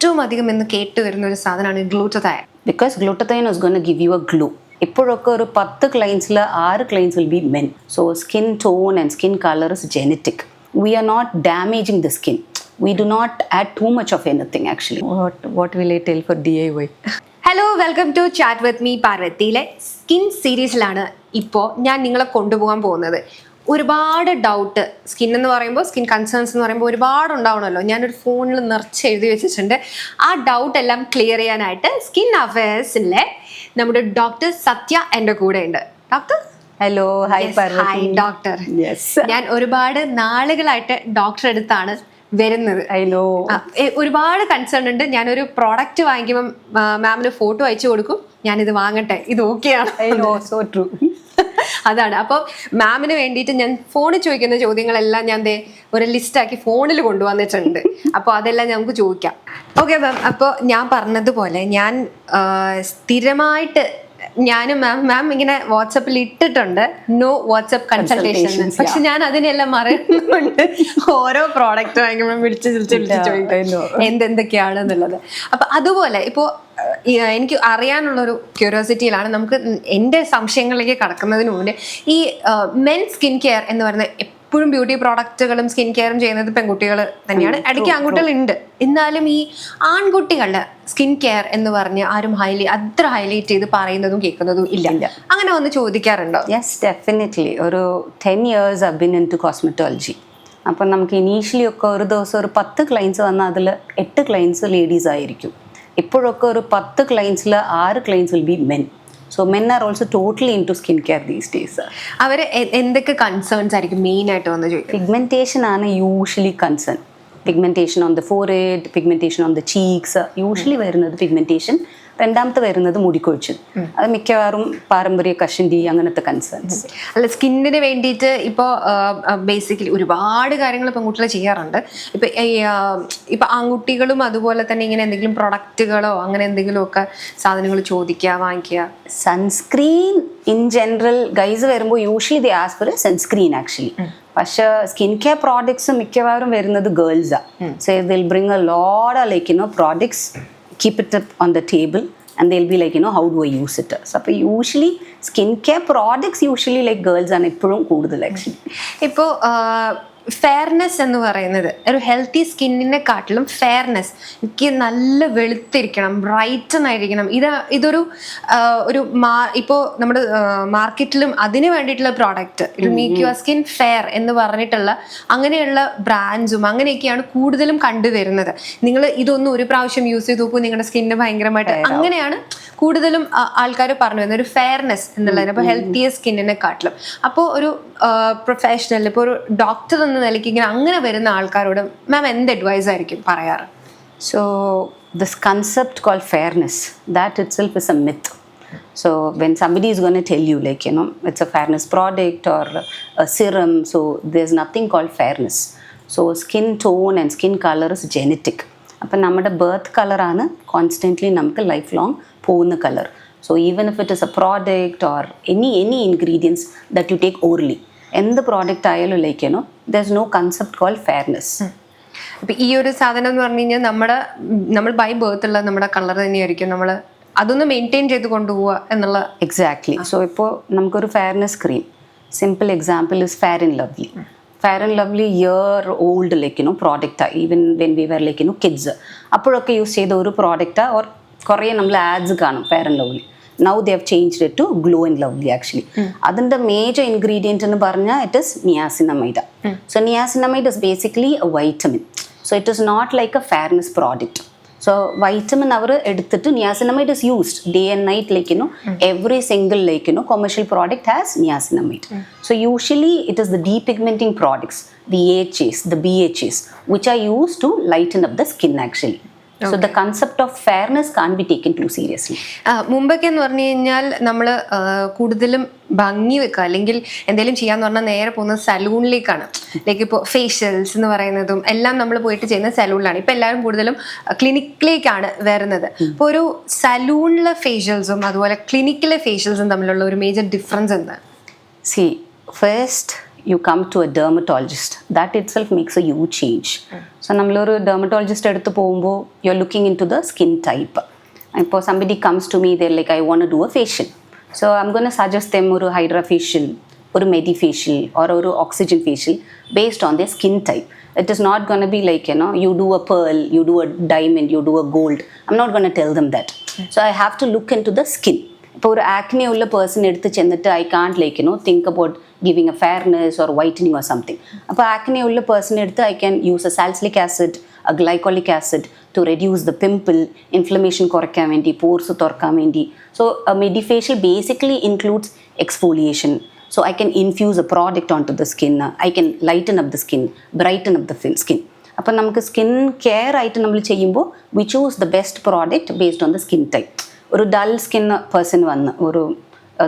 ഏറ്റവും അധികം എന്ന് കേട്ടുവരുന്ന ഒരു സാധനമാണ് ഗ്ലൂട്ടഥയോൺ. Because glutathione is going to give you a glow. ഇപ്പോഴൊക്കെ ഒരു 10 ക്ലയൻസിൽ 6 clients will be men. So skin tone and skin colour is genetic. We are not damaging the skin. We do not add too much of anything actually. What will I tell for DIY? Hello, welcome to chat with me പാർവതിയിലെ skin സീരീസിലാണ് ഇപ്പോൾ ഞാൻ നിങ്ങളെ കൊണ്ടുപോകാൻ പോകുന്നത്. ഒരുപാട് doubt skin എന്ന് പറയുമ്പോൾ, സ്കിൻ കൺസേൺസ് എന്ന് പറയുമ്പോൾ ഒരുപാട് ഉണ്ടാവണമല്ലോ. ഞാനൊരു ഫോണിൽ നിറച്ച് എഴുതി വെച്ചിട്ടുണ്ട്. ആ ഡൗട്ട് എല്ലാം ക്ലിയർ ചെയ്യാനായിട്ട് സ്കിൻ അഫയേഴ്സിലെ നമ്മുടെ ഡോക്ടർ സത്യ എൻ്റെ കൂടെ ഉണ്ട്. Doctor hello. Hi hi doctor. ഞാൻ ഒരുപാട് നാളുകളായിട്ട് ഡോക്ടർ അടുത്താണ് വരുന്നത്. ഒരുപാട് കൺസേൺ ഉണ്ട്. ഞാനൊരു പ്രോഡക്റ്റ് വാങ്ങിക്കുമ്പോൾ മാമിന് ഫോട്ടോ അയച്ചു കൊടുക്കും, ഞാനിത് വാങ്ങട്ടെ, ഇത് ഓക്കെയാണ്. So true. അതാണ്. അപ്പോൾ മാമിന് വേണ്ടിയിട്ട് ഞാൻ ഫോണിൽ ചോദിക്കുന്ന ചോദ്യങ്ങളെല്ലാം ഞാൻ ഒരു ലിസ്റ്റാക്കി ഫോണിൽ കൊണ്ടുവന്നിട്ടുണ്ട്. അപ്പോൾ അതെല്ലാം ഞങ്ങൾക്ക് ചോദിക്കാം. Okay ma'am. അപ്പോൾ ഞാൻ പറഞ്ഞതുപോലെ ഞാൻ സ്ഥിരമായിട്ട് ഞാനും മാം ഇങ്ങനെ വാട്സപ്പിൽ ഇട്ടിട്ടുണ്ട് നോ വാട്സപ്പ് കൺസൾട്ടേഷൻ. പക്ഷെ ഞാൻ അതിനെല്ലാം മറന്നുകൊണ്ട് ഓരോ പ്രോഡക്റ്റ് വാങ്ങിക്കുമ്പോൾ വിളിച്ച് ചോദിക്കും എന്തൊക്കെയാണെന്നുള്ളത്. അപ്പൊ അതുപോലെ ഇപ്പോൾ എനിക്ക് അറിയാനുള്ളൊരു ക്യൂരിയോസിറ്റിയിലാണ് നമുക്ക് എൻ്റെ സംശയങ്ങളിലേക്ക് കടക്കുന്നതിന് മുന്നേ ഈ മെൻ സ്കിൻ കെയർ എന്ന് പറയുന്ന എപ്പോഴും ബ്യൂട്ടി പ്രോഡക്റ്റുകളും സ്കിൻ കെയറും ചെയ്യുന്നത് പെൺകുട്ടികൾ തന്നെയാണ്. ഇടയ്ക്ക് ആൺകുട്ടികളുണ്ട്. എന്നാലും ഈ ആൺകുട്ടികളുടെ സ്കിൻ കെയർ എന്ന് പറഞ്ഞ് ആരും അത്ര ഹൈലൈറ്റ് ചെയ്ത് പറയുന്നതും കേൾക്കുന്നതും ഇല്ല. അങ്ങനെ ഒന്ന് ചോദിക്കാറുണ്ടോ? Yes, definitely. ഒരു 10 years I've been into cosmetology. അപ്പം നമുക്ക് ഇനീഷ്യലി ഒക്കെ ഒരു ദിവസം ഒരു 10 ക്ലയൻസ് വന്നാൽ അതിൽ 8 ക്ലയൻസ് ലേഡീസ് ആയിരിക്കും. ഇപ്പോഴൊക്കെ ഒരു 10 ക്ലയൻസിൽ 6 clients will be men. So men are also totally into skincare these days. അവർ എന്തൊക്കെ കൺസേൺസ് ആയിരിക്കും മെയിൻ ആയിട്ട് വന്ന് ചോദിക്കും? Pigmentation ആണ് usually concern. Pigmentation on the forehead, pigmentation on the cheeks. Usually വരുന്നത് പിഗ്മെന്റേഷൻ. രണ്ടാമത്തെ വരുന്നത് മുടിക്കൊഴിച്ചിൽ. അത് മിക്കവാറും പാരമ്പര്യ കഷണ്ടി അങ്ങനത്തെ കൺസേൺസ്. അല്ല, സ്കിന്നിന് വേണ്ടിയിട്ട് ഇപ്പോൾ ബേസിക്കലി ഒരുപാട് കാര്യങ്ങൾ പെൺകുട്ടികൾ ചെയ്യാറുണ്ട്. ഇപ്പം ആൺകുട്ടികളും അതുപോലെ തന്നെ ഇങ്ങനെ എന്തെങ്കിലും പ്രൊഡക്റ്റുകളോ അങ്ങനെ എന്തെങ്കിലുമൊക്കെ സാധനങ്ങൾ ചോദിക്കുക, വാങ്ങിക്കുക. സൺസ്ക്രീൻ ഇൻ ജനറൽ ഗൈസ് വരുമ്പോൾ usually they ask for sunscreen actually. പക്ഷെ സ്കിൻ കെയർ പ്രോഡക്ട്സ് മിക്കവാറും വരുന്നത് ഗേൾസാണ്. So they'll bring a lot products, keep it up on the table and they'll be like, how do I use it? So usually skincare products usually like girls are eppozhum koodudal actually. Ipo fairness എന്ന് പറയുന്നത് ഒരു healthy സ്കിന്നിനെ കാട്ടിലും fairness, എനിക്ക് നല്ല വെളുത്തിരിക്കണം, brighten ആയിരിക്കണം, ഇതൊരു ഇപ്പോൾ നമ്മുടെ മാർക്കറ്റിലും അതിന് വേണ്ടിയിട്ടുള്ള product make your skin fair എന്ന് പറഞ്ഞിട്ടുള്ള അങ്ങനെയുള്ള ബ്രാൻഡ്സും അങ്ങനെയൊക്കെയാണ് കൂടുതലും കണ്ടുവരുന്നത്. നിങ്ങൾ ഇതൊന്നും ഒരു പ്രാവശ്യം യൂസ് ചെയ്ത് നോക്കൂ, നിങ്ങളുടെ സ്കിന്നിന് ഭയങ്കരമായിട്ട് അങ്ങനെയാണ് കൂടുതലും ആൾക്കാർ പറഞ്ഞു വരുന്നത് ഒരു ഫെയർനെസ് എന്നുള്ളതിന്. അപ്പോൾ ഹെൽത്തിയ സ്കിന്നിനെ കാട്ടിലും. അപ്പോൾ ഒരു പ്രൊഫഷണൽ, ഇപ്പോൾ ഒരു ഡോക്ടർ എന്ന നിലയ്ക്ക് ഇങ്ങനെ അങ്ങനെ വരുന്ന ആൾക്കാരോട് മാം എന്ത് അഡ്വൈസ് ആയിരിക്കും പറയാറ്? So this concept called fairness, that itself is a myth. So when somebody is going to tell you like it's a fairness product or a serum, so there's nothing called fairness. So skin tone and skin color is genetic. അപ്പം നമ്മുടെ birth കളറാണ് constantly നമുക്ക് life long പോകുന്ന colour. So even if it is a product or any ingredients that you take orally, എന്ത് product ആയാലും ലൈക്കണോ there is no concept called fairness. അപ്പം ഈ ഒരു സാധനം എന്ന് പറഞ്ഞു കഴിഞ്ഞാൽ നമ്മൾ ബൈ ബർത്തുള്ള നമ്മുടെ കളർ തന്നെയായിരിക്കും, നമ്മൾ അതൊന്ന് മെയിൻറ്റെയിൻ ചെയ്ത് കൊണ്ടുപോവുക എന്നുള്ള. എക്സാക്ട്ലി. സോ ഇപ്പോൾ നമുക്കൊരു fairness cream, simple example is Fair and Lovely. Fair and Lovely year old പ്രോഡക്റ്റാണ്. Even when we were kids അപ്പോഴൊക്കെ യൂസ് ചെയ്ത ഒരു പ്രോഡക്റ്റാണ്. ഓർ കുറേ നമ്മൾ ആഡ്സ് കാണും Fair and Lovely. Now they have changed it to Glow and Lovely actually. അതിൻ്റെ major ingredient എന്ന് പറഞ്ഞാൽ it is niacinamide. So niacinamide is basically a vitamin. So it is not like a fairness product. So vitamin അവർ എടുത്തിട്ട് niacinamide is used day and night every single commercial product has niacinamide. So usually it is the depigmenting products, the AHAs, the BHAs which are used to lighten up the skin actually. So the concept of fairness can't be taken too seriously. മുമ്പൊക്കെ എന്ന് പറഞ്ഞു കഴിഞ്ഞാൽ നമ്മൾ കൂടുതലും ഭംഗി വെക്കുക അല്ലെങ്കിൽ എന്തെങ്കിലും ചെയ്യാന്ന് പറഞ്ഞാൽ നേരെ പോകുന്നത് സലൂണിലേക്കാണ്. ലൈക്ക് ഇപ്പോൾ ഫേഷ്യൽസ് എന്ന് പറയുന്നതും എല്ലാം നമ്മൾ പോയിട്ട് ചെയ്യുന്ന സലൂണിലാണ്. ഇപ്പം എല്ലാവരും കൂടുതലും ക്ലിനിക്കിലേക്കാണ് വരുന്നത്. ഇപ്പോൾ ഒരു സലൂണിലെ ഫേഷ്യൽസും അതുപോലെ ക്ലിനിക്കിലെ ഫേഷ്യൽസും തമ്മിലുള്ള ഒരു മേജർ ഡിഫറൻസ് എന്താണ്? See, first you come to a dermatologist, that itself makes a huge change. So നമ്മളൊരു dermatologist അടുത്ത് പോകുമ്പോൾ you're looking into the skin type. ഇപ്പോൾ somebody comes to me, they're like, I want to do a facial. So I'm going to suggest them ഒരു hydra facial, ഒരു medi facial or ഒരു oxygen facial based on their skin type. It is not going to be like, you do a pearl, you do a diamond, you do a gold. I'm not going to tell them that. So I have to look into the skin. ഇപ്പോൾ ഒരു acne ഉള്ള person എടുത്ത് ചെന്നിട്ട് I can't think about giving a fairness or whitening or something. അപ്പോൾ acne ഉള്ള person എടുത്ത് I can use a salicylic acid, a glycolic acid to reduce the pimple, inflammation കുറയ്ക്കാൻ വേണ്ടി, പോർസ് തുറക്കാൻ വേണ്ടി. So medifacial basically includes exfoliation. So I can infuse a product onto the skin. I can lighten up the skin, brighten up the skin. അപ്പോൾ നമുക്ക് skin care ആയിട്ട് നമ്മൾ ചെയ്യുമ്പോൾ V choose the best product based on the skin type. ഒരു dull skin person വന്ന്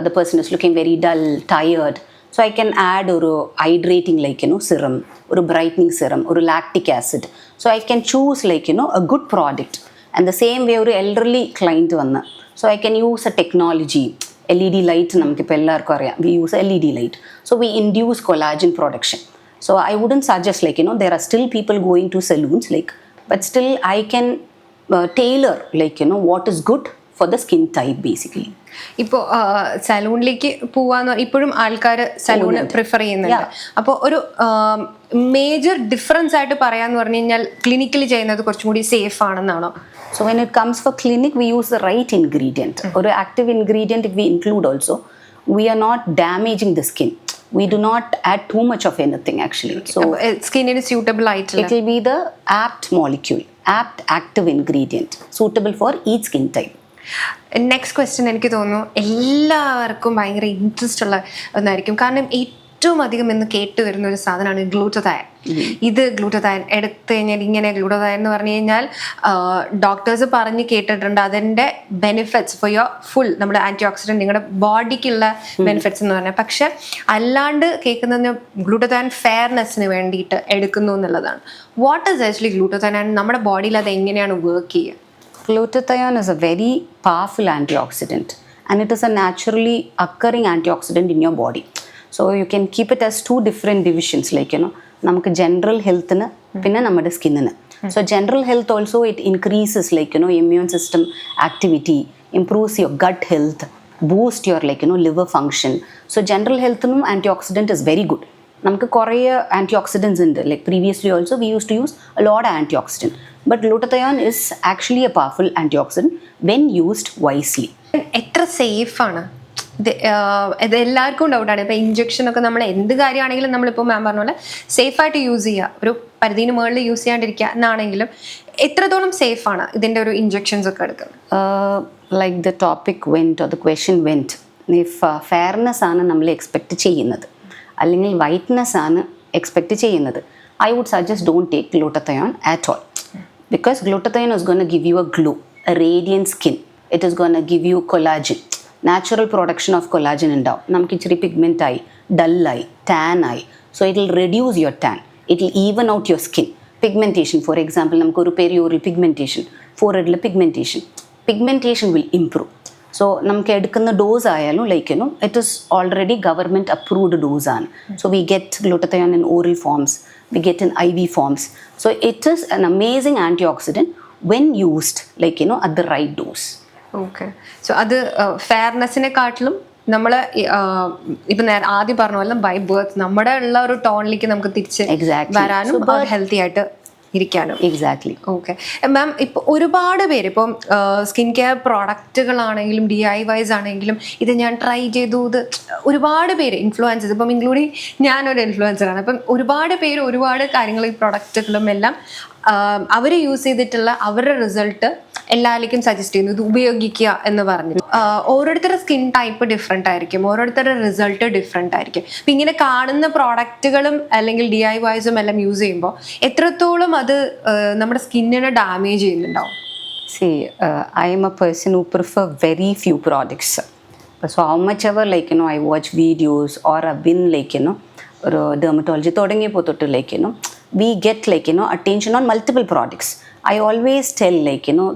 the person is looking very dull, tired. So I can add ഒരു hydrating serum, ഒരു brightening serum, ഒരു lactic acid. So I can choose a good product. And the same way ഒരു elderly client വന്ന്, so I can use a technology. LED light നമുക്കിപ്പോൾ എല്ലാവർക്കും അറിയാം, we use LED light. So we induce collagen production. So I wouldn't suggest there are still people going to salons but still I can tailor what is good for the skin type basically. ഇപ്പോൾ സലൂണിലേക്ക് പോവാന്ന് ഇപ്പോഴും ആൾക്കാർ salon prefer ചെയ്യുന്നുണ്ട്. അപ്പോൾ ഒരു major difference ആയിട്ട് പറയാന്ന് പറഞ്ഞു കഴിഞ്ഞാൽ ക്ലിനിക്കലി ചെയ്യുന്നത് കുറച്ചും കൂടി safe ആണെന്നാണോ? So when it comes for clinic, we use the right ingredient. Or active ingredient if we include also, we are not damaging the skin. We do not add too much of anything actually. So skin is suitable item. It will be the apt molecule, apt active ingredient, suitable for each skin type. Next question എനിക്ക് തോന്നുന്നു എല്ലാവർക്കും ഭയങ്കര interest ഉള്ള ഒന്നായിരിക്കും. കാരണം ഏറ്റവും അധികം ഇന്ന് കേട്ട് വരുന്ന ഒരു സാധനമാണ് ഗ്ലൂട്ടഥയോൺ. ഇത് ഗ്ലൂട്ടഥയോൺ എടുത്തു കഴിഞ്ഞാൽ ഇങ്ങനെ ഗ്ലൂട്ടഥയോൺ എന്ന് പറഞ്ഞു കഴിഞ്ഞാൽ ഡോക്ടേഴ്സ് പറഞ്ഞ് കേട്ടിട്ടുണ്ട് അതിൻ്റെ ബെനിഫിറ്റ്സ് ഫോർ യുവർ ഫുൾ നമ്മുടെ ആൻറ്റി ഓക്സിഡൻറ്റ് നിങ്ങളുടെ ബോഡിക്കുള്ള ബെനിഫിറ്റ്സ് എന്ന് പറഞ്ഞാൽ. പക്ഷെ അല്ലാണ്ട് കേൾക്കുന്നതിന് ഗ്ലൂട്ടഥയോൺ ഫെയർനെസ്സിന് വേണ്ടിയിട്ട് എടുക്കുന്നു എന്നുള്ളതാണ്. What is actually glutathione? നമ്മുടെ ബോഡിയിൽ അത് എങ്ങനെയാണ് വർക്ക് ചെയ്യുക? Glutathione is a very powerful antioxidant and it is a naturally occurring antioxidant in your body. So you can keep it as two different divisions നമുക്ക് general health പിന്നെ നമ്മുടെ skin. So general health also it increases immune system activity, improves your gut health, boost your liver function. So general health antioxidant is very good. നമുക്ക് കുറേ antioxidants ഉണ്ട്. Previously also we used to use a lot of antioxidant. But glutathione is actually a powerful antioxidant when used wisely. എത്ര സേഫാണ് ഇത്? എല്ലാവർക്കും ഡൗട്ടാണ്. ഇപ്പോൾ ഇഞ്ചക്ഷനൊക്കെ നമ്മൾ എന്ത് കാര്യമാണെങ്കിലും നമ്മളിപ്പോൾ മാം പറഞ്ഞ പോലെ സേഫായിട്ട് യൂസ് ചെയ്യുക, ഒരു പരിധിന് മുകളിൽ യൂസ് ചെയ്യാണ്ടിരിക്കുക എന്നാണെങ്കിലും എത്രത്തോളം സേഫാണ് ഇതിൻ്റെ ഒരു ഇഞ്ചക്ഷൻസ് ഒക്കെ എടുക്കുന്നത്? Like the topic went or the question went, if fairness ആണ് നമ്മൾ എക്സ്പെക്റ്റ് ചെയ്യുന്നത് അല്ലെങ്കിൽ വൈറ്റ്നെസ് ആണ് എക്സ്പെക്റ്റ് ചെയ്യുന്നത്, I would suggest don't take glutathione at all. Because glutathione is going to give you a glow, a radiant skin. It is going to give you collagen. Natural production of collagen ഉണ്ടാവും. നമുക്ക് ഇച്ചിരി pigment ആയി, ഡല്ലായി, tan ആയി. So it will reduce your tan. It will even out your skin. Pigmentation, for example, നമുക്ക് ഒരു perioral pigmentation, forehead pigmentation. Pigmentation will improve. So നമുക്ക് എടുക്കുന്ന dose ആയാലും it is already government approved dose ആണ്. So we get glutathione in oral forms, we get in IV forms. So it is an amazing antioxidant when used at the right dose. Okay. So അത് ഫെയർനെസ്സിനെക്കാട്ടിലും നമ്മൾ ഇപ്പം ആദ്യം പറഞ്ഞ പോലെ by birth നമ്മുടെ ഉള്ള ഒരു ടോണിലേക്ക് നമുക്ക് തിരിച്ച് വരാനും ഹെൽത്തി ആയിട്ട് ഇരിക്കാനും. എക്സാക്ട്ലി. ഓക്കെ മാം, ഇപ്പോൾ ഒരുപാട് പേര് ഇപ്പം സ്കിൻ കെയർ പ്രോഡക്റ്റുകളാണെങ്കിലും DIYs ആണെങ്കിലും ഇത് ഞാൻ ട്രൈ ചെയ്തു, ഇത് ഒരുപാട് പേര് ഇൻഫ്ലുവൻസേഴ്സ്, ഇപ്പം ഇൻക്ലൂഡിങ് ഞാനൊരു ഇൻഫ്ലുവൻസറാണ്, അപ്പം ഒരുപാട് പേര് ഒരുപാട് കാര്യങ്ങൾ ഈ പ്രോഡക്റ്റുകളും എല്ലാം അവർ യൂസ് ചെയ്തിട്ടുള്ള അവരുടെ റിസൾട്ട് എല്ലാവർക്കും സജസ്റ്റ് ചെയ്യുന്നു ഇത് ഉപയോഗിക്കുക എന്ന് പറഞ്ഞു. ഓരോരുത്തരുടെ സ്കിൻ ടൈപ്പ് ഡിഫറെൻ്റ് ആയിരിക്കും, ഓരോരുത്തരുടെ റിസൾട്ട് ഡിഫറെൻ്റ് ആയിരിക്കും. അപ്പം ഇങ്ങനെ കാണുന്ന പ്രോഡക്റ്റുകളും അല്ലെങ്കിൽ DIYസും എല്ലാം യൂസ് ചെയ്യുമ്പോൾ എത്രത്തോളം അത് നമ്മുടെ സ്കിന്നിനെ ഡാമേജ് ചെയ്യുന്നുണ്ടാവും? See, I am a person who prefer very few products. So how much ever I watch videos or I've been ഒരു dermatology തുടങ്ങിയപ്പോൾ തൊട്ട് we get attention on multiple products. I always tell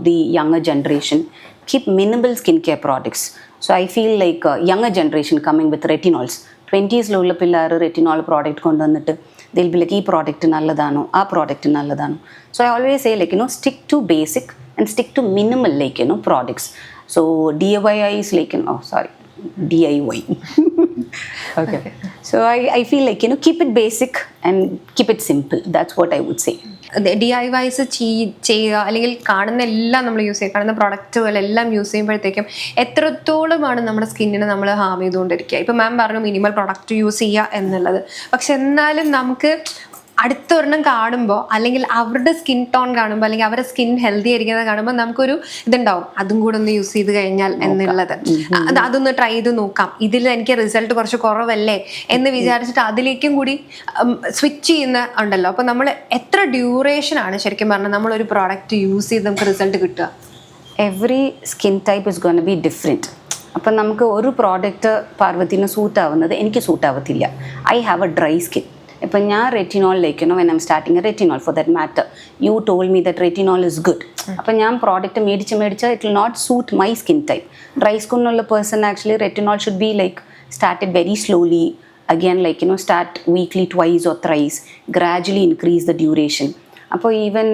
the younger generation, keep minimal skincare products. So I feel younger generation coming with retinols, 20s പിള്ളേർ retinol product കൊണ്ടുവന്നിട്ട് they'll be like ഈ product നല്ലതാണോ ആ product നല്ലതാണോ. So I always say like stick to basic and stick to minimal like products. സോ DIY is like DIY. Okay. So I feel like keep it basic and keep it simple. That's what I would say. DIYs ചെയ്യുക, അല്ലെങ്കിൽ കാണുന്ന എല്ലാം നമ്മൾ use ചെയ്യുക, കാണുന്ന പ്രൊഡക്റ്റുകളെല്ലാം use ചെയ്യുമ്പോഴത്തേക്കും എത്രത്തോളമാണ് നമ്മുടെ സ്കിന്നിനെ നമ്മൾ ഹാം ചെയ്തുകൊണ്ടിരിക്കുക. ഇപ്പം മാം പറഞ്ഞു മിനിമൽ പ്രൊഡക്റ്റ് യൂസ് ചെയ്യുക എന്നുള്ളത്. പക്ഷെ എന്നാലും നമുക്ക് അടുത്തൊരെണ്ണം കാണുമ്പോൾ, അല്ലെങ്കിൽ അവരുടെ സ്കിൻ ടോൺ കാണുമ്പോൾ, അല്ലെങ്കിൽ അവരുടെ സ്കിൻ ഹെൽത്തി ആയിരിക്കുന്നത് കാണുമ്പോൾ നമുക്കൊരു ഇതുണ്ടാവും, അതും കൂടെ ഒന്ന് യൂസ് ചെയ്ത് കഴിഞ്ഞാൽ എന്നുള്ളത്. അതൊന്ന് ട്രൈ ചെയ്ത് നോക്കാം, ഇതിൽ എനിക്ക് റിസൾട്ട് കുറച്ച് കുറവല്ലേ എന്ന് വിചാരിച്ചിട്ട് അതിലേക്കും കൂടി സ്വിച്ച് ചെയ്യുന്ന ഉണ്ടല്ലോ. അപ്പോൾ നമ്മൾ എത്ര ഡ്യൂറേഷനാണ് ശരിക്കും പറഞ്ഞാൽ നമ്മളൊരു പ്രോഡക്റ്റ് യൂസ് ചെയ്ത് നമുക്ക് റിസൾട്ട് കിട്ടുക? Every skin type is gonna be different. അപ്പം നമുക്ക് ഒരു പ്രോഡക്റ്റ് പാർവതിന് സൂട്ട് ആവുന്നത് എനിക്ക് സൂട്ട് ആവത്തില്ല. I have a dry skin. ഇപ്പം ഞാൻ റെറ്റിനോളിലേക്ക് when I'm starting a retinol for that matter you told me that retinol is good. അപ്പം ഞാൻ പ്രോഡക്റ്റ് മേടിച്ച് it will not suit my skin type. Dry സ്കിന്നുള്ള person actually retinol should be like started very slowly, again like start weekly twice or thrice, gradually increase the duration. അപ്പോൾ even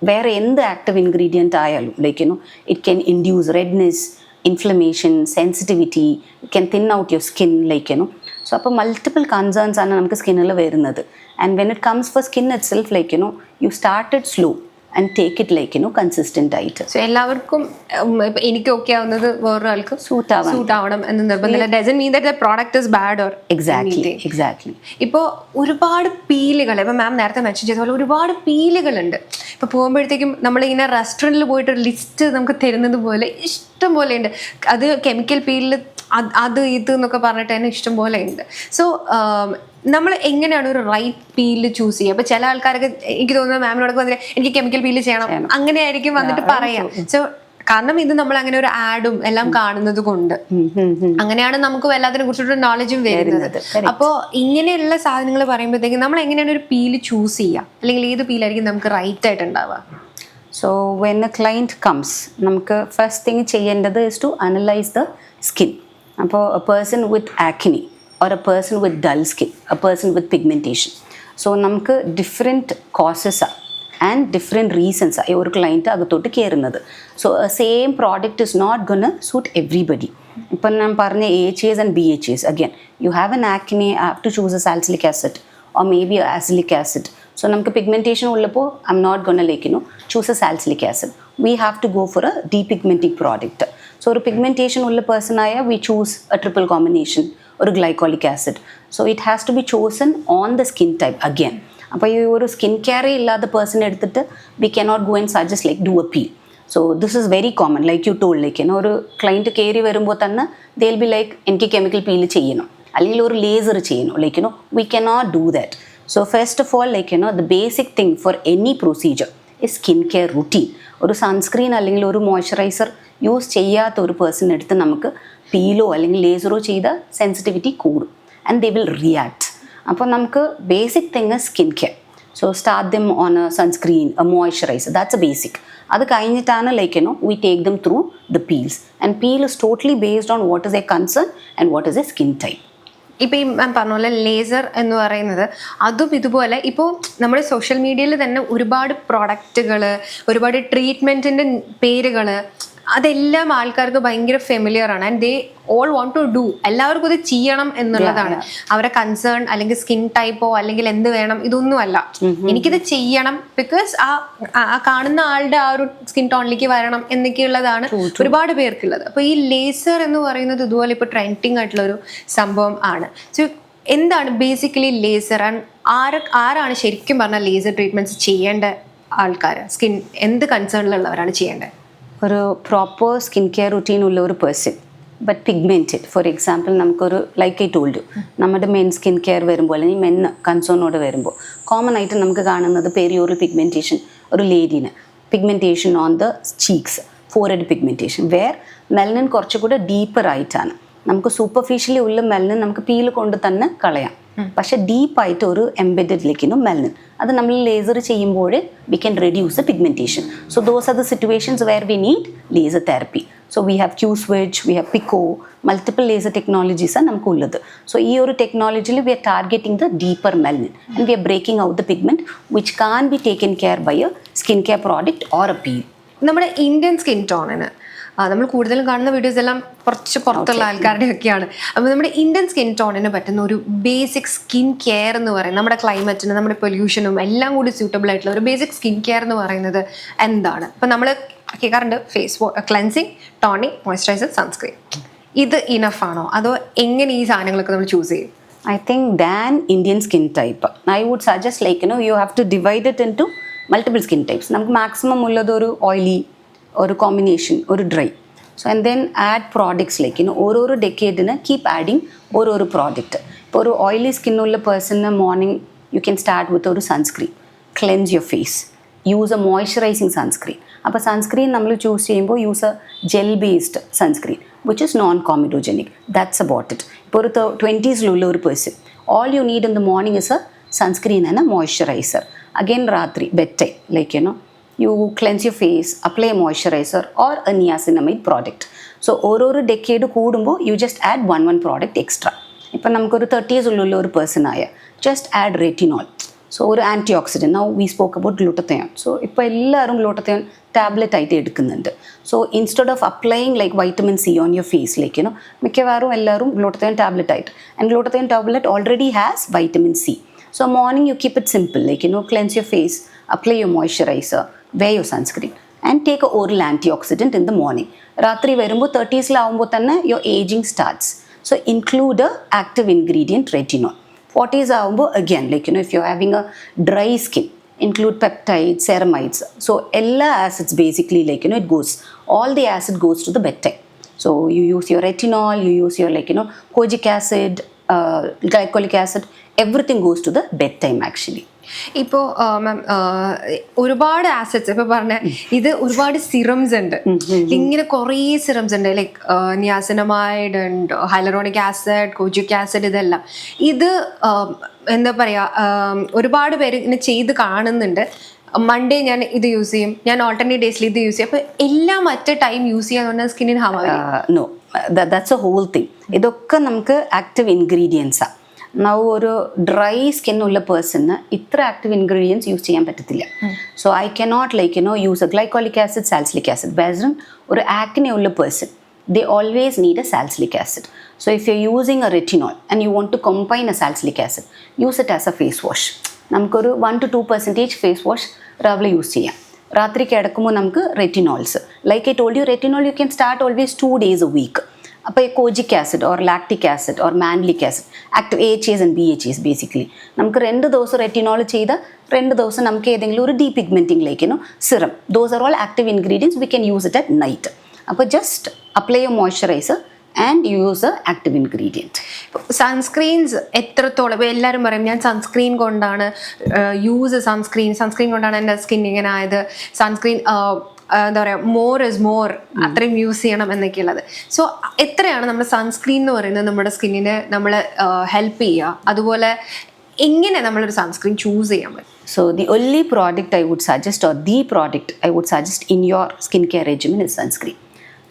വേറെ എന്ത് active ingredient ആയാലും like it can induce redness, inflammation, sensitivity, it can thin out your skin like so അപ്പോൾ multiple concerns ആണ് നമുക്ക് സ്കിന്നിൽ വരുന്നത്. And when it comes for skin itself like you started slow and take it like consistent ആയിട്ട്. So എല്ലാവർക്കും എനിക്ക് okay ആവുന്നത് വേറൊരാൾക്ക് സൂട്ട് ആവണം എന്ന് നിർബന്ധമില്ല. Doesn't mean that the product is bad or exactly. ഇപ്പോൾ ഒരുപാട് പീലുകൾ, ഇപ്പം മാം നേരത്തെ മെൻഷൻ ചെയ്ത പോലെ ഒരുപാട് പീലുകളുണ്ട്. ഇപ്പോൾ പോകുമ്പോഴത്തേക്കും നമ്മളിങ്ങനെ റെസ്റ്റോറൻറ്റിൽ പോയിട്ട് ഒരു ലിസ്റ്റ് നമുക്ക് തരുന്നത് പോലെ ഇഷ്ടം പോലെ ഉണ്ട്. അത് കെമിക്കൽ പീലിൽ അത് ഇത് എന്നൊക്കെ പറഞ്ഞിട്ട് തന്നെ ഇഷ്ടം പോലെ ഉണ്ട്. സോ നമ്മൾ എങ്ങനെയാണ് ഒരു റൈറ്റ് പീല് ചൂസ് ചെയ്യുക? അപ്പൊ ചില ആൾക്കാർക്ക് എനിക്ക് തോന്നുന്നത് മാമിനോടൊക്കെ വന്നിട്ട് എനിക്ക് കെമിക്കൽ പീല് ചെയ്യണം അങ്ങനെയായിരിക്കും വന്നിട്ട് പറയാം. സോ കാരണം ഇത് നമ്മൾ അങ്ങനെ ഒരു ആഡും എല്ലാം കാണുന്നത് കൊണ്ട് അങ്ങനെയാണ് നമുക്ക് എല്ലാത്തിനെ കുറിച്ചൊരു നോളജും വരുന്നത്. അപ്പോൾ ഇങ്ങനെയുള്ള സാധനങ്ങൾ പറയുമ്പോഴത്തേക്കും നമ്മൾ എങ്ങനെയാണ് ഒരു പീല് ചൂസ് ചെയ്യുക, അല്ലെങ്കിൽ ഏത് പീലായിരിക്കും നമുക്ക് റൈറ്റ് ആയിട്ട് ഉണ്ടാവുക? So when a client comes, നമുക്ക് ഫസ്റ്റ് തിങ് ചെയ്യേണ്ടത് is to analyse the skin. അപ്പോൾ a person with acne or a person with dull skin, a person with pigmentation. So നമുക്ക് different causes and different reasons ആയി ഒരു client അകത്തോട്ട് കയറുന്നത്. So same product is not gonna suit everybody. ഇപ്പം ഞാൻ പറഞ്ഞ AHAs and BHAs, again you have an acne, I have to choose a salicylic acid or maybe a acylic acid. So നമുക്ക് pigmentation ഉള്ളപ്പോൾ I'm not gonna like choose a salicylic acid. We have to go for a depigmenting product. So ഒരു pigmentation ഉള്ള person ആയ we choose a triple combination or a glycolic acid. So it has to be chosen on the skin type again. അപ്പോൾ ഈ ഒരു skin care ഇല്ലാത്ത person എടുത്തിട്ട് we cannot go and suggest like do a peel. So this is very common, like you told, like ഒരു client കയറി വരുമ്പോൾ തന്നെ they'll be like എനിക്ക് കെമിക്കൽ പീൽ ചെയ്യണം അല്ലെങ്കിൽ ഒരു ലേസർ ചെയ്യണം, like we cannot do that. So first of all like the basic thing for any procedure is skin care routine. ഒരു സൺസ്ക്രീൻ അല്ലെങ്കിൽ ഒരു മോയ്സ്ചറൈസർ യൂസ് ചെയ്യാത്ത ഒരു പേഴ്സൺ എടുത്ത് നമുക്ക് പീലോ അല്ലെങ്കിൽ ലേസറോ ചെയ്ത സെൻസിറ്റിവിറ്റി കൂടും ആൻഡ് ദേ വിൽ റിയാക്ട്. അപ്പോൾ നമുക്ക് basic thing skin care. So start them on A sunscreen, A moisturiser, that's A basic. അത് കഴിഞ്ഞിട്ടാണ് like we take them through the peels and peel is totally based on what is A concern and what is A skin type. ഇപ്പോൾ ഈ മാം പറഞ്ഞ പോലെ laser എന്ന് പറയുന്നത് അതും ഇതുപോലെ ഇപ്പോൾ നമ്മുടെ സോഷ്യൽ മീഡിയയിൽ തന്നെ ഒരുപാട് പ്രോഡക്റ്റുകൾ, ഒരുപാട് ട്രീറ്റ്മെൻറ്റിൻ്റെ പേരുകൾ, അതെല്ലാം ആൾക്കാർക്ക് ഭയങ്കര ഫെമിലിയർ ആണ്. And they all want to do, എല്ലാവർക്കും ഇത് ചെയ്യണം എന്നുള്ളതാണ് അവരുടെ കൺസേൺ. അല്ലെങ്കിൽ സ്കിൻ ടൈപ്പോ അല്ലെങ്കിൽ എന്ത് വേണം ഇതൊന്നുമല്ല, എനിക്കിത് ചെയ്യണം ബിക്കോസ് ആ കാണുന്ന ആളുടെ ആ ഒരു സ്കിൻ ടോണിലേക്ക് വരണം എന്നൊക്കെയുള്ളതാണ് ഒരുപാട് പേർക്കുള്ളത്. അപ്പോൾ ഈ ലേസർ എന്ന് പറയുന്നത് ഇതുപോലെ ഇപ്പോൾ ട്രെൻഡിങ് ആയിട്ടുള്ളൊരു സംഭവം ആണ്. സോ എന്താണ് ബേസിക്കലി ലേസർ ആൻഡ് ആരാണ് ശരിക്കും പറഞ്ഞാൽ ലേസർ ട്രീറ്റ്മെൻറ്റ്സ് ചെയ്യേണ്ട ആൾക്കാർ? സ്കിൻ എന്ത് കൺസേണിലുള്ളവരാണ് ചെയ്യേണ്ടത്? ഒരു പ്രോപ്പർ സ്കിൻ കെയർ റുട്ടീൻ ഉള്ള ഒരു person but pigmented, for example നമുക്കൊരു ലൈക്ക് ഐ ടോൾഡ് യു, നമ്മുടെ മെൻ സ്കിൻ കെയർ വരുമ്പോൾ അല്ലെങ്കിൽ മെൻ കൺസേണോട് വരുമ്പോൾ കോമൺ ആയിട്ട് നമുക്ക് കാണുന്നത് പെരിയോറൽ പിഗ്മെൻറ്റേഷൻ, ഒരു ലേഡീന് pigmentation on the cheeks, forehead pigmentation, where melanin കുറച്ചുകൂടെ ഡീപ്പർ ആയിട്ടാണ്. നമുക്ക് സൂപ്പർഫിഷ്യലി ഉള്ള മെലനിൻ നമുക്ക് പീൽ കൊണ്ട് തന്നെ കളയാം, പക്ഷെ ഡീപ്പായിട്ട് ഒരു എംബെഡഡിലേക്ക് മെലനിൻ അത് നമ്മൾ ലേസർ ചെയ്യുമ്പോൾ we can reduce the pigmentation. So those are the situations where we need laser therapy. So we have Q-switch, we have Pico, multiple laser technologies are namukku ullathu. So ee oru technology we are targeting the deeper melanin and we are breaking out the pigment which can't be taken care by a skincare product or a peel. നമ്മുടെ Indian skin ടോണിന് നമ്മൾ കൂടുതലും കാണുന്ന videos എല്ലാം കുറച്ച് പുറത്തുള്ള ആൾക്കാരുടെ ഒക്കെയാണ്. അപ്പോൾ നമ്മുടെ ഇന്ത്യൻ സ്കിൻ ടോണിന് പറ്റുന്ന ഒരു ബേസിക് സ്കിൻ കെയർ എന്ന് പറയുന്നത് നമ്മുടെ ക്ലൈമറ്റിനും നമ്മുടെ പൊല്യൂഷനും എല്ലാം കൂടി സ്യൂട്ടബിൾ ആയിട്ടുള്ള ഒരു ബേസിക് സ്കിൻ കെയർ എന്ന് പറയുന്നത് എന്താണ്? ഇപ്പം നമ്മൾ കേൾക്കാറുണ്ട് face cleansing, tonic, moisturiser, sunscreen. ഇത് ഇനഫ് ആണോ അതോ എങ്ങനെ ഈ സാധനങ്ങളൊക്കെ നമ്മൾ ചൂസ് ചെയ്യും? I think than Indian skin type, I would suggest you have to divide it into multiple skin types. നമുക്ക് maximum ഉള്ളത് ഒരു oily, ഒരു combination, ഒരു dry. So and then add products ഓരോരോ ഡെക്കേഡിന് keep adding ഓരോരോ product. ഇപ്പോൾ ഒരു oily skin ഉള്ള പേഴ്സണിന് morning you can start with ഒരു sunscreen, cleanse your face, use a moisturizing sunscreen. അപ്പോൾ sunscreen നമ്മൾ ചൂസ് ചെയ്യുമ്പോൾ use a gel based sunscreen which is non-comedogenic. That's about it. ഇപ്പോൾ ഒരു 20s ഒരു person, all you need in the morning is a sunscreen and a moisturizer. Again ratri bedtime you cleanse your face, apply a moisturizer or a niacinamide product. So ഓരോരോ decade കൂടുമ്പോൾ you just add one product extra. ഇപ്പം നമുക്കൊരു 30s ഒരു person ആയ just add retinol. So ഒരു antioxidant. Now we spoke about glutathione. So ഇപ്പോൾ എല്ലാവരും glutathione tablet ആയിട്ട് എടുക്കുന്നുണ്ട്. So instead of applying like vitamin C on your face മിക്കവാറും എല്ലാവരും glutathione ടാബ്ലറ്റ് ആയിട്ട്, and glutathione tablet already has vitamin C. So morning you keep it simple, cleanse your face, apply your moisturizer, wear your sunscreen and take a oral antioxidant in the morning. Ratri varumbo 30s laavumbo thanne your aging starts. So include a active ingredient retinol. 40s avumbo again if you're having a dry skin, include peptides, ceramides. So ella acids basically it goes, all the acid goes to the bedtime. So you use your retinol, you use your kojic acid, glycolic acid, everything goes to the bedtime actually. ഇപ്പോൾ മാം ഒരുപാട് acids ഇപ്പോൾ പറഞ്ഞ ഇത് ഒരുപാട് serums ഉണ്ട്, ഇങ്ങനെ കുറേ serums ഉണ്ട്, ലൈക്ക് നിയാസിനമൈഡ് ഉണ്ട്, ഹൈലറോണിക് ആസിഡ്, കോജിക് ആസിഡ്, ഇതെല്ലാം ഇത് എന്താ പറയുക ഒരുപാട് പേര് ഇങ്ങനെ ചെയ്ത് കാണുന്നുണ്ട്. മൺഡേ ഞാൻ ഇത് യൂസ് ചെയ്യും, ഞാൻ ഓൾട്ടർനേറ്റ് ഡേയ്സിൽ ഇത് യൂസ് ചെയ്യും, അപ്പോൾ എല്ലാം മറ്റേ ടൈം യൂസ് ചെയ്യാൻ സ്കിന്നിന് ഹാം ആവും? No, that's a whole thing. ഇതൊക്കെ നമുക്ക് ആക്റ്റീവ് ഇൻഗ്രീഡിയൻസാണ്. now ഒരു ഡ്രൈ സ്കിൻ ഉള്ള പേഴ്സണിന് ഇത്ര ആക്റ്റീവ് ഇൻഗ്രീഡിയൻസ് യൂസ് ചെയ്യാൻ പറ്റത്തില്ല. So I cannot use a glycolic acid, salicylic acid. ബാസിൽ ഒരു ആക്നെ ഉള്ള person, they always need a salicylic acid. So if you're using a retinol and you want to combine a salicylic acid, use it as a face wash. നമുക്കൊരു 1 to 2% face wash രാവിലെ use ചെയ്യാം. രാത്രി കിടക്കുമ്പോൾ നമുക്ക് retinols, like I told you, retinol you can start always 2 days a week. അപ്പോൾ kojic acid or lactic acid or mandelic acid, active AHAs and BHAs basically നമുക്ക് 2 ദിവസം retinol ചെയ്ത 2 ദിവസം നമുക്ക് ഏതെങ്കിലും ഒരു depigmenting serum, those are all active ingredients, we can use it at night. അപ്പോൾ just apply your moisturiser and use a active ingredient. Sunscreens എത്രത്തോളം, ഇപ്പോൾ എല്ലാവരും പറയും ഞാൻ സൺസ്ക്രീൻ കൊണ്ടാണ് സൺസ്ക്രീൻ കൊണ്ടാണ് എൻ്റെ സ്കിൻ ഇങ്ങനെ ആയത്, സൺസ്ക്രീൻ എന്താ പറയുക മോർ ഇസ് മോർ, അത്രയും യൂസ് ചെയ്യണം എന്നൊക്കെയുള്ളത്. സോ എത്രയാണ് നമ്മുടെ സൺസ്ക്രീൻ എന്ന് പറയുന്നത് നമ്മുടെ സ്കിന്നിനെ നമ്മൾ ഹെൽപ്പ് ചെയ്യുക, അതുപോലെ എങ്ങനെ നമ്മളൊരു സൺസ്ക്രീൻ ചൂസ് ചെയ്യാൻ പറ്റും? So the only product I would suggest, or the product I would suggest in your skincare regimen is sunscreen.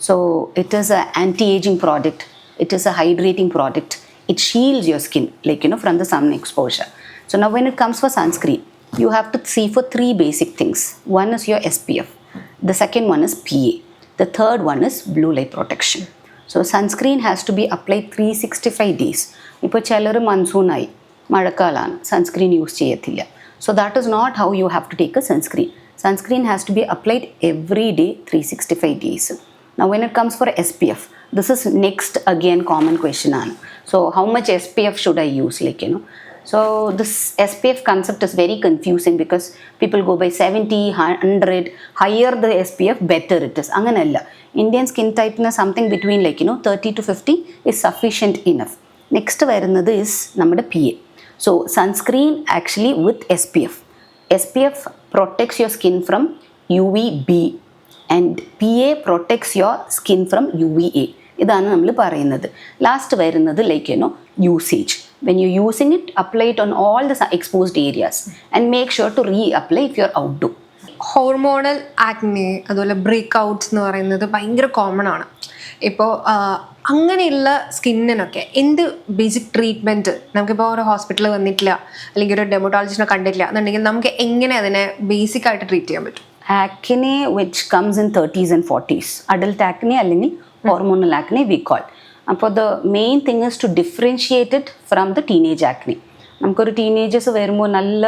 So it is an anti-aging product, it is a hydrating product, it shields your skin from the sun exposure. So now when it comes for sunscreen, you have to see for 3 basic things. One is your SPF, the second one is PA, the third one is blue light protection. So sunscreen has to be applied 365 days. ഇപ്പോൾ ചിലർ മൺസൂണായി മഴക്കാലമാണ് sunscreen use ചെയ്യത്തില്ല. So that is not how you have to take a sunscreen. Sunscreen has to be applied every day, 365 days. Now when it comes for SPF, this is next again common question. So how much SPF should I use? So this SPF concept is very confusing because people go by 70, 100, higher the SPF better it is. Anganalla. Indian skin type na something between 30 to 50 is sufficient enough. Next varunadu is nammada PA. So sunscreen actually with SPF. SPF protects your skin from UVB and PA protects your skin from UVA. ഇതാണ് നമ്മൾ പറയുന്നത്. Last വരുന്നത് usage. When you're using it, apply it on all the exposed areas and make sure to reapply if you're outdoor. Hormonal acne അതുപോലെ break outs എന്ന് പറയുന്നത് ഭയങ്കര common ആണ്. ഇപ്പോൾ അങ്ങനെയുള്ള സ്കിന്നിനൊക്കെ എന്ത് ബേസിക് ട്രീറ്റ്മെൻറ്റ്, നമുക്കിപ്പോൾ ഒരു ഹോസ്പിറ്റലിൽ വന്നിട്ടില്ല അല്ലെങ്കിൽ ഒരു ഡെർമറ്റോളജിസ്റ്റിനെ കണ്ടിട്ടില്ല എന്നുണ്ടെങ്കിൽ നമുക്ക് എങ്ങനെ അതിനെ ബേസിക് ആയിട്ട് ട്രീറ്റ് ചെയ്യാൻ പറ്റും? Acne which comes in 30s and 40s, adult acne അല്ലെങ്കിൽ hormonal acne we call. അപ്പോൾ the main thing is to differentiate it from the teenage acne. നമുക്കൊരു ടീനേജേഴ്സ് വരുമ്പോൾ നല്ല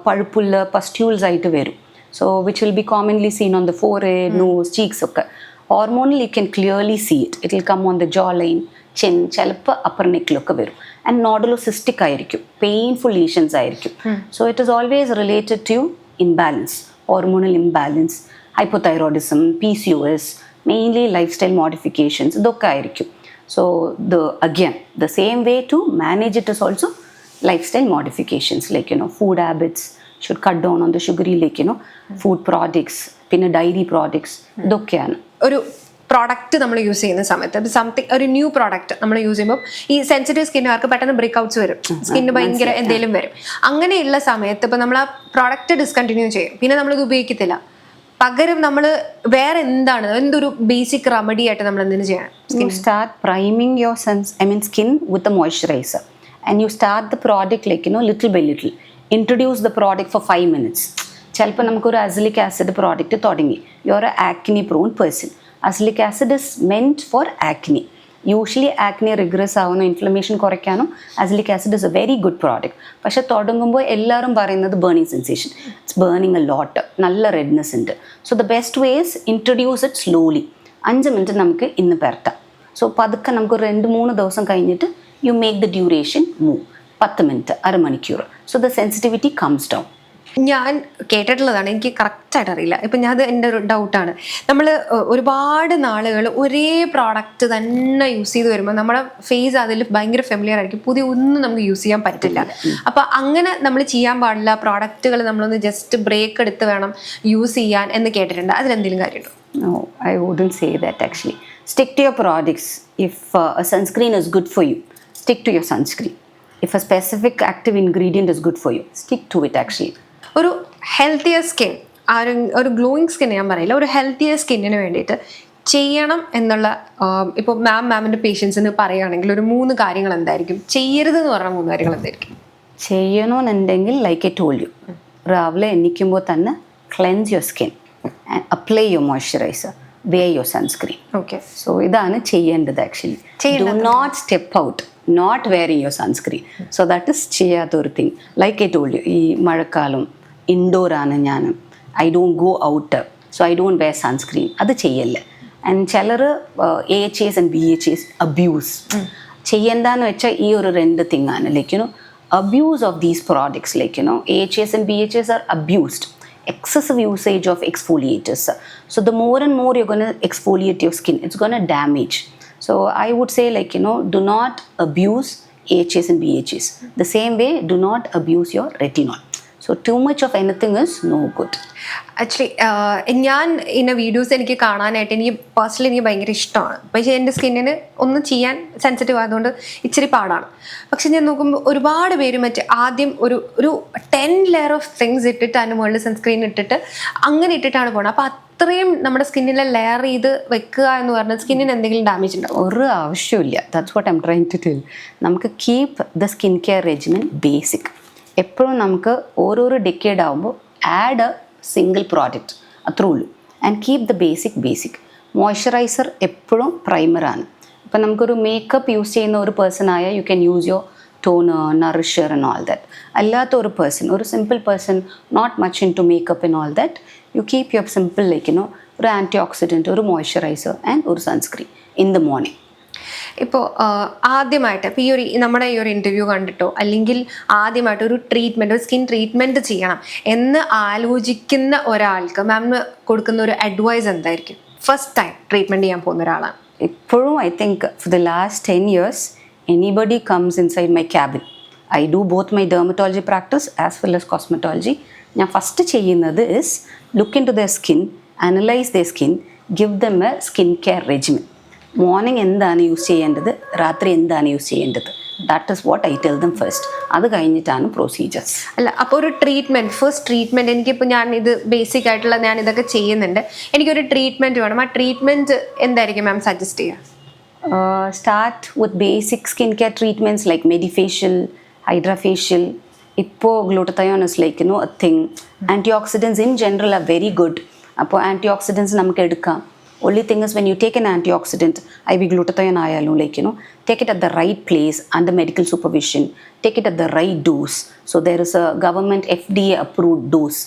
പഴുപ്പുള്ള പസ്റ്റ്യൂൾസ് ആയിട്ട് വരും. So which will be commonly seen on the forehead, nose, cheeks ഒക്കെ. Hormonal you can clearly see it. It will come on the jawline, chin, ചിലപ്പോൾ upper neckലൊക്കെ വരും. And nodulocystic ആയിരിക്കും, painful lesions ആയിരിക്കും. So it is always related to imbalance, hormonal imbalance, hypothyroidism, PCOS, mainly lifestyle modifications, ഇതൊക്കെ ആയിരിക്കും. So the same way to manage it is also lifestyle modifications, like food habits should cut down on the sugary, like food products, പിന്നെ diary products, ഇതൊക്കെയാണ്. ഒരു product നമ്മൾ use ചെയ്യുന്ന സമയത്ത് something ഒരു new product നമ്മൾ യൂസ് ചെയ്യുമ്പോൾ ഈ സെൻസിറ്റീവ് സ്കിന്നുകാർക്ക് പെട്ടെന്ന് ബ്രേക്ക് ഔട്ട്സ് വരും, സ്കിന്ന് ഭയങ്കര എന്തെങ്കിലും വരും. അങ്ങനെയുള്ള സമയത്ത് ഇപ്പം നമ്മൾ ആ പ്രോഡക്റ്റ് ഡിസ്കണ്ടിന്യൂ ചെയ്യും, പിന്നെ നമ്മളിത് ഉപയോഗിക്കത്തില്ല. പകരം നമ്മൾ വേറെ എന്തൊരു ബേസിക് റെമഡി ആയിട്ട് നമ്മൾ എന്തിനു ചെയ്യണം? You start priming your skin with the moisturizer, and you start the product like little by little. Introduce the product for 5 minutes. ചിലപ്പോൾ നമുക്കൊരു അസിലിക് ആസിഡ് പ്രോഡക്റ്റ് തുടങ്ങി, you are a acne prone person. Azelaic acid is meant for acne. Usually acne regress ആവുന്ന inflammation കുറയ്ക്കാനും azelaic acid is a very good product. പക്ഷെ തുടങ്ങുമ്പോൾ എല്ലാവരും പറയുന്നത് burning sensation, it's burning a lot, നല്ല redness ഉണ്ട്. So the best way is introduce it slowly. 5 minute നമുക്ക് ഇന്ന് പെരട്ടാം. സോ പതുക്കെ നമുക്ക് 2-3 ദിവസം കഴിഞ്ഞിട്ട് you make the duration move. 10 minute, അരമണിക്കൂർ. So the sensitivity comes down. ഞാൻ കേട്ടിട്ടുള്ളതാണ്, എനിക്ക് കറക്റ്റായിട്ട് അറിയില്ല. ഇപ്പം ഞാൻ എൻ്റെ ഒരു ഡൗട്ടാണ്, നമ്മൾ ഒരുപാട് നാളുകൾ ഒരേ പ്രോഡക്റ്റ് തന്നെ യൂസ് ചെയ്ത് വരുമ്പോൾ നമ്മുടെ ഫേസ് അതിൽ ഭയങ്കര ഫെമിലിയർ ആയിരിക്കും, പുതിയ ഒന്നും നമുക്ക് യൂസ് ചെയ്യാൻ പറ്റില്ല. അപ്പം അങ്ങനെ നമ്മൾ ചെയ്യാൻ പാടില്ല, പ്രോഡക്റ്റുകൾ നമ്മളൊന്ന് ജസ്റ്റ് ബ്രേക്ക് എടുത്ത് വേണം യൂസ് ചെയ്യാൻ എന്ന് കേട്ടിട്ടുണ്ട്. അതിലെന്തെങ്കിലും കാര്യമുണ്ടോ? No, I wouldn't say that actually. Stick to your products. If a sunscreen is good for you, stick to your sunscreen. If a specific active ingredient is good for you, stick to it actually. ഒരു healthier skin, ഒരു glowing skin ഞാൻ പറയില്ല, ഒരു healthier സ്കിന്നിന് വേണ്ടിയിട്ട് ചെയ്യണം എന്നുള്ള, ഇപ്പോൾ മാമിൻ്റെ പേഷ്യൻസിന് പറയുകയാണെങ്കിൽ ഒരു 3 കാര്യങ്ങൾ എന്തായിരിക്കും? ചെയ്യരുതെന്ന് പറഞ്ഞ 3 കാര്യങ്ങൾ എന്തായിരിക്കും? ചെയ്യണമെന്നുണ്ടെങ്കിൽ ലൈക്ക് ഐ ടോൾഡ് യു, രാവിലെ എണീക്കുമ്പോൾ തന്നെ cleanse your skin, apply your moisturiser, wear your sunscreen. Okay. So ഇതാണ് ചെയ്യേണ്ടത് actually. Do not step out not wearing your sunscreen. So that is ചെയ്യാത്തൊരു thing. Like I told you, ഈ മഴക്കാലം indoor ആണ് ഞാൻ, I don't go out, so I don't wear sunscreen. അത് ചെയ്യല്ലേ. And ചിലർ AHAs and BHAs അബ്യൂസ് ചെയ്യണ്ടെന്ന് വെച്ചാൽ ഈ ഒരു 2 തിങ്ങാണ്. Like abuse of these products, like AHAs and BHAs are abused. Excessive usage of exfoliators. So the more and more you're going to exfoliate your skin, it's going to damage. So I would say, like do not abuse AHAs and BHAs. The same way, do not abuse your retinol. So too much of anything is no good. Actually ഞാൻ ഇന്ന videos എനിക്ക് കാണാനായിട്ട് എനിക്ക് personally എനിക്ക് ഭയങ്കര ഇഷ്ടമാണ്. പക്ഷേ എൻ്റെ സ്കിന്നിന് ഒന്നും ചെയ്യാൻ സെൻസിറ്റീവ് ആയതുകൊണ്ട് ഇച്ചിരി പാടാണ്. പക്ഷെ ഞാൻ നോക്കുമ്പോൾ ഒരുപാട് പേര് ആദ്യം ഒരു 10 ലെയർ ഓഫ് തിങ്സ് ഇട്ടിട്ട് അതിന് മുകളിൽ സൺസ്ക്രീൻ ഇട്ടിട്ട് അങ്ങനെ ഇട്ടിട്ടാണ് പോകുന്നത്. അപ്പോൾ അത്രയും നമ്മുടെ സ്കിന്നിലെ ലെയർ ചെയ്ത് വെക്കുക എന്ന് പറഞ്ഞാൽ സ്കിന്നിന് എന്തെങ്കിലും ഡാമേജ് ഉണ്ടാവും? ഒരു ആവശ്യമില്ല. That's what I am trying to tell. നമുക്ക് keep the skin care regimen basic. എപ്പോഴും നമുക്ക് ഓരോരോ ഡെക്കേഡ് ആകുമ്പോൾ ആഡ് എ സിംഗിൾ പ്രോഡക്റ്റ്, അത്രേ ഉള്ളൂ. And keep the basic. Moisturiser എപ്പോഴും പ്രൈമറാണ്. ഇപ്പം നമുക്കൊരു മേക്കപ്പ് യൂസ് ചെയ്യുന്ന ഒരു പേഴ്സണായ you can use your toner, nourisher and all that. അല്ലാത്ത ഒരു പേഴ്സൺ, ഒരു simple person, not much into makeup and all that, you keep your simple like ഒരു ആൻറ്റിഓക്സിഡൻറ്റ്, ഒരു മോയ്സ്ചറൈസർ ആൻഡ് ഒരു സൺസ്ക്രീൻ ഇൻ ദ മോർണിംഗ്. ഇപ്പോൾ ആദ്യമായിട്ട് ഇപ്പോൾ നമ്മുടെ ഈ ഒരു ഇൻ്റർവ്യൂ കണ്ടിട്ടോ അല്ലെങ്കിൽ ആദ്യമായിട്ട് ഒരു ട്രീറ്റ്മെൻറ്റ്, ഒരു സ്കിൻ ട്രീറ്റ്മെൻറ്റ് ചെയ്യണം എന്ന് ആലോചിക്കുന്ന ഒരാൾക്ക് മാമിന് കൊടുക്കുന്ന ഒരു അഡ്വൈസ് എന്തായിരിക്കും? ഫസ്റ്റ് ടൈം ട്രീറ്റ്മെൻറ്റ് ചെയ്യാൻ പോകുന്ന ഒരാളാണ്. ഇപ്പോഴും I think for the last 10 years anybody comes inside my cabin, I do both my dermatology practice as well as cosmetology. ഞാൻ ഫസ്റ്റ് ചെയ്യുന്നത് is look into their skin, analyze their skin, give them a skin care regimen. Morning എന്താണ് use ചെയ്യേണ്ടത്, രാത്രി എന്താണ് use ചെയ്യേണ്ടത്, That is what I tell them first. അത് കഴിഞ്ഞിട്ടാണ് procedures. അല്ല, അപ്പോൾ ഒരു ട്രീറ്റ്മെന്റ്, ഫസ്റ്റ് ട്രീറ്റ്മെന്റ്, എനിക്കിപ്പോൾ ഞാൻ ഇത് ബേസിക് ആയിട്ടുള്ള ഞാൻ ഇതൊക്കെ ചെയ്യുന്നുണ്ട്, എനിക്കൊരു ട്രീറ്റ്മെന്റ് വേണം. ആ ട്രീറ്റ്മെന്റ് എന്തായിരിക്കും മാം സജസ്റ്റ് ചെയ്യുക? Start with basic skincare treatments like medifacial, hydrafacial. ഇപ്പോൾ glutathione is like, a thing. Antioxidants in general are very good. അപ്പോൾ antioxidants നമുക്ക് എടുക്കാം. Only thing is when you take an antioxidant, IV glutathione ayalum, take it at the right place under medical supervision. Take it at the right dose. So there is a government FDA approved dose.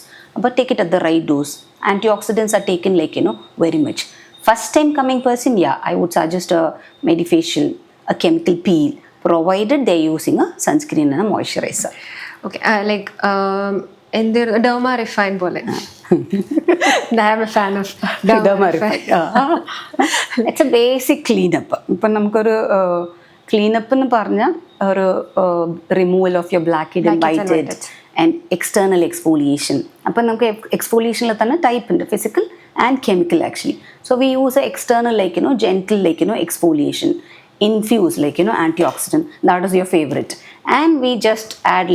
But take it at the right dose. Antioxidants are taken very much. First time coming person, yeah, I would suggest a medifacial, a chemical peel, provided they're using a sunscreen and a moisturizer. Okay, like derma refine പോലെ. I am a fan of derma refine. It's a basic cleanup. ഇപ്പം നമുക്കൊരു cleanup എന്ന് പറഞ്ഞാൽ ഒരു removal of your black head and white head and external exfoliation. അപ്പം നമുക്ക് എക്സ്ഫോലിയേഷനിൽ തന്നെ type ഉണ്ട്, physical and chemical actually. So we use a external gentle exfoliation, infuse antioxidant, that is your favorite, and we just add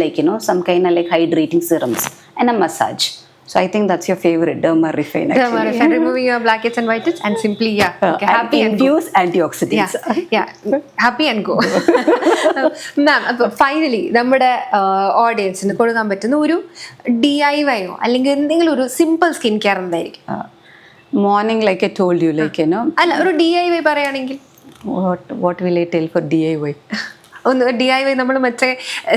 some kind of hydrating serums and a massage. So I think that's your favorite derma refine actually. Derma refine, removing your blackheads and whiteheads and simply okay, happy and infuse antioxidants. Happy and go. Ma'am, അപ്പോൾ finally നമ്മുടെ ഓഡിയൻസിന് കൊടുക്കാൻ പറ്റുന്ന ഒരു DIY അല്ലെങ്കിൽ എന്തെങ്കിലും ഒരു simple skin care എന്തായിരിക്കും? Morning, like I told you, അല്ല, ഒരു DIY പറയുകയാണെങ്കിൽ what will I tell for DIY? ഒന്ന് DIY നമ്മൾ മറ്റേ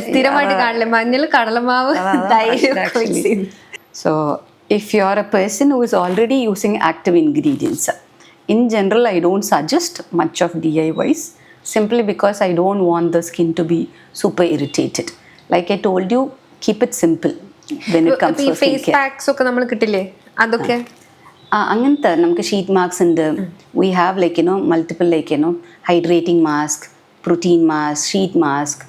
സ്ഥിരമായിട്ട് കാണില്ലേ, മഞ്ഞൾ, കടലമാവ്, തൈര്. So if you are a person who is already using active ingredients, in general I don't suggest much of DIYs, simply because I don't want the skin to be super irritated. Like I told you, keep it simple when it comes to face packs ഒക്കെ നമ്മൾ കിട്ടില്ലേ, അതൊക്കെ അങ്ങനത്തെ നമുക്ക് sheet mask ഉണ്ട്. We have multiple hydrating mask, protein mask, sheet mask,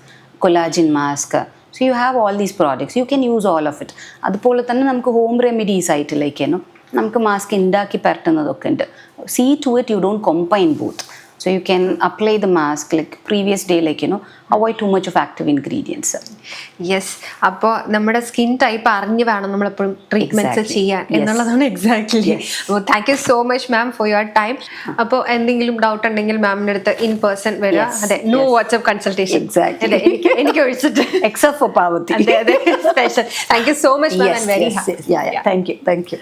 collagen mask. So you have all these products, you can use all of it. അതുപോലെ തന്നെ നമുക്ക് ഹോം റെമഡീസ് ആയിട്ട് നമുക്ക് മാസ്ക് ഉണ്ടാക്കി പരട്ടുന്നതൊക്കെ ഉണ്ട്. See to it you don't combine both. So you can apply the mask like previous day, avoid too much of active ingredients. Yes, അപ്പോൾ നമ്മുടെ സ്കിൻ ടൈപ്പ് അറിഞ്ഞ് വേണം നമ്മളെപ്പോഴും ട്രീറ്റ്മെന്റ്സ് ചെയ്യാൻ എന്നുള്ളതാണ്. എക്സാക്ട്ലി. അപ്പോൾ thank you so much ma'am for your time. അപ്പോൾ എന്തെങ്കിലും ഡൗട്ട് ഉണ്ടെങ്കിൽ മാമിൻ്റെ അടുത്ത് ഇൻ പേഴ്സൺ വരിക. അതെ, നോ വാട്സ്ആപ്പ് കൺസൾട്ടേഷൻ. എനിക്ക് ഒഴിച്ചിട്ട് എക്സെപ്റ്റ് ഫോർ പാർവതി. അതെ, special. Thank you so much ma'am, and very happy. Thank you.